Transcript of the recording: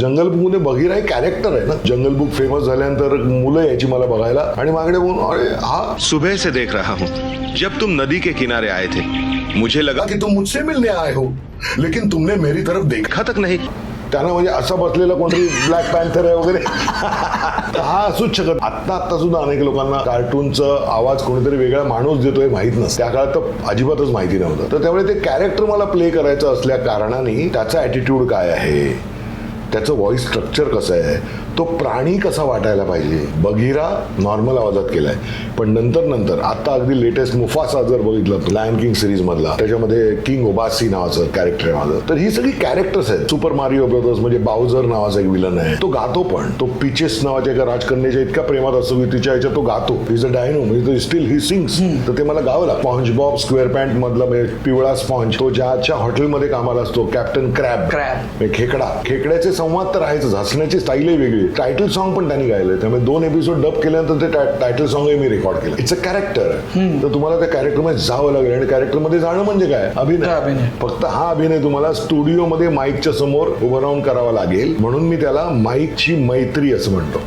जंगल book मध्ये बघीरा एक character आहे ना. जंगल बुक फेमस झाल्यानंतर मुलं यायची मला बघायला आणि मागडे बोलून अरे हा सुबह से देख रहा हूँ जब तुम नदी के किनारे आए थे मुझे लगा कि तुम मुझसे मिलने आए हो लेकिन तुमने मेरी तरफ देखा तक नहीं. त्यांना म्हणजे असा बसलेला कोणतरी ब्लॅक पॅन्थर आहे वगैरे तर हा असूच शकत. आत्ता सुद्धा अनेक लोकांना कार्टूनचा आवाज कोणीतरी वेगळा माणूस देतोय माहित नसतं. त्या काळात तर अजिबातच माहिती नव्हतं. तर त्यामुळे ते कॅरेक्टर मला प्ले करायचं असल्या कारणाने त्याचा ॲटिट्यूड काय आहे, त्याचं व्हॉइस स्ट्रक्चर कसं आहे, तो प्राणी कसा वाटायला पाहिजे. बघीरा नॉर्मल आवाजात केलाय पण नंतर आता अगदी लेटेस्ट मुफासा जर बघितलं लायन किंग सिरीज मधला, त्याच्यामध्ये किंग ओबासी नावाचं कॅरेक्टर आहे माझं. तर ही सगळी कॅरेक्टर्स आहेत. सुपर मारिओ ब्रदर्स म्हणजे बाउझर नावाचा एक विलन आहे, तो गातो पण. तो पिचेस नावाच्या एका राजकन्याच्या इतका प्रेमात असतो की तिच्या ह्याच्यात तो गातो. इज अ डायनो म्हणजे स्टील ही सिंग्स. तर ते मला गावं लागतं. स्पॉन्ज बॉब स्क्वेअर पॅन्ट मधला म्हणजे पिवळा स्पॉन्ज, तो ज्याच्या हॉटेलमध्ये कामाला असतो, कॅप्टन क्रॅब खेकड्याचे संवाद तर आहेच. हसण्याची स्टाईलही वेगळी. टायटल सॉन्ग पण त्यांनी गायलंय. त्यामुळे 2 एपिसोड डब केल्यानंतर ते टायटल सॉंगही मी रेकॉर्ड केलं. It's a character. तर तुम्हाला त्या कॅरेक्टरमध्ये जावं लागेल आणि कॅरेक्टरमध्ये जाणं म्हणजे काय, अभिनय. फक्त हा अभिनय तुम्हाला स्टुडिओमध्ये माईकच्या समोर उभं राहून करावा लागेल. म्हणून मी त्याला माईकची मैत्री असं म्हणतो.